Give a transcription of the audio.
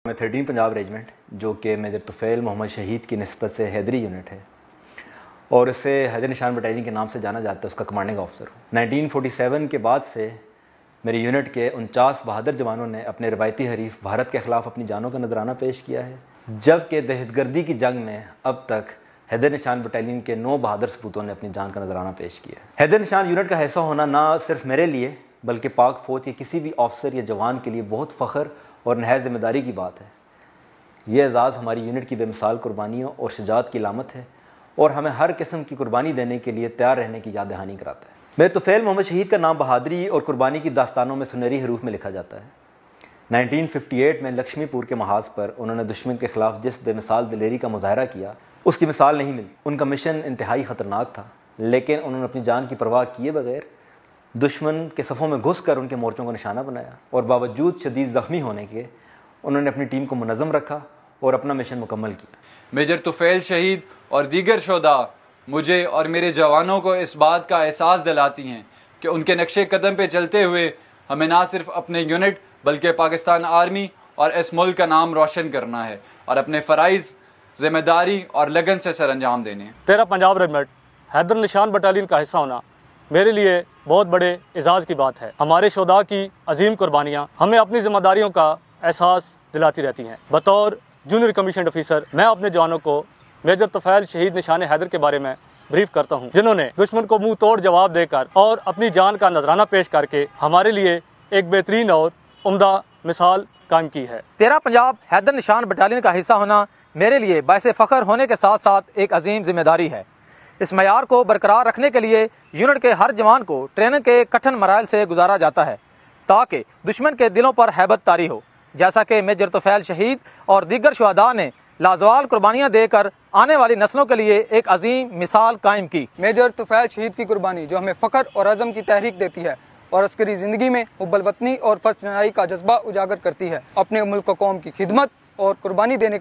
میں 13 پنجاب ریجمنٹ جو کہ میجر طفیل محمد شہید کی نسبت سے حیدری یونٹ ہے اور اسے حیدر نشان بٹالین کے نام سے جانا جاتا ہے، اس کا کمانڈنگ آفسر ہوں۔ 1947 کے بعد سے میری یونٹ کے 49 بہادر جوانوں نے اپنے روایتی حریف بھارت کے خلاف اپنی جانوں کا نذرانہ پیش کیا ہے، جبکہ دہشت گردی کی جنگ میں اب تک حیدر نشان بٹالین کے 9 بہادر سپوتوں نے اپنی جان کا نذرانہ پیش کیا ہے۔ حیدر نشان یونٹ کا حصہ ہونا نہ صرف میرے لیے بلکہ پاک فوج کے کسی بھی آفسر یا جوان کے لیے بہت فخر اور نہایت ذمہ داری کی بات ہے۔ یہ اعزاز ہماری یونٹ کی بے مثال قربانیوں اور شجاعت کی علامت ہے اور ہمیں ہر قسم کی قربانی دینے کے لیے تیار رہنے کی یاد دہانی کراتا ہے۔ میرے طفیل محمد شہید کا نام بہادری اور قربانی کی داستانوں میں سنہری حروف میں لکھا جاتا ہے۔ 1958 میں لکشمی پور کے محاذ پر انہوں نے دشمن کے خلاف جس بے مثال دلیری کا مظاہرہ کیا اس کی مثال نہیں ملتی۔ ان کا مشن انتہائی خطرناک تھا، لیکن انہوں نے اپنی جان کی پرواہ کیے بغیر دشمن کے صفوں میں گھس کر ان کے مورچوں کو نشانہ بنایا اور باوجود شدید زخمی ہونے کے انہوں نے اپنی ٹیم کو منظم رکھا اور اپنا مشن مکمل کیا۔ میجر طفیل شہید اور دیگر شہداء مجھے اور میرے جوانوں کو اس بات کا احساس دلاتی ہیں کہ ان کے نقش قدم پہ چلتے ہوئے ہمیں نہ صرف اپنے یونٹ بلکہ پاکستان آرمی اور اس ملک کا نام روشن کرنا ہے اور اپنے فرائض ذمہ داری اور لگن سے سر انجام دینے ہیں۔ 13 پنجاب ریجمنٹ حیدر نشان بٹالین کا حصہ ہونا میرے لیے بہت بڑے اعزاز کی بات ہے۔ ہمارے شہداء کی عظیم قربانیاں ہمیں اپنی ذمہ داریوں کا احساس دلاتی رہتی ہیں۔ بطور جونیئر کمیشنڈ آفیسر میں اپنے جوانوں کو میجر طفیل شہید نشان حیدر کے بارے میں بریف کرتا ہوں، جنہوں نے دشمن کو منہ توڑ جواب دے کر اور اپنی جان کا نذرانہ پیش کر کے ہمارے لیے ایک بہترین اور عمدہ مثال قائم کی ہے۔ 13 پنجاب حیدر نشان بٹالین کا حصہ ہونا میرے لیے باعث فخر ہونے کے ساتھ ساتھ ایک عظیم ذمہ داری ہے۔ اس معیار کو برقرار رکھنے کے لیے یونٹ کے ہر جوان کو ٹریننگ کے کٹھن مراحل سے گزارا جاتا ہے تاکہ دشمن کے دلوں پر ہیبت طاری ہو، جیسا کہ میجر طفیل شہید اور دیگر شہداء نے لازوال قربانیاں دے کر آنے والی نسلوں کے لیے ایک عظیم مثال قائم کی۔ میجر طفیل شہید کی قربانی جو ہمیں فخر اور عزم کی تحریک دیتی ہے اور عسکری زندگی میں حب الوطنی اور فرض نبھائی کا جذبہ اجاگر کرتی ہے۔ اپنے ملک و قوم کی خدمت اور قربانی دینے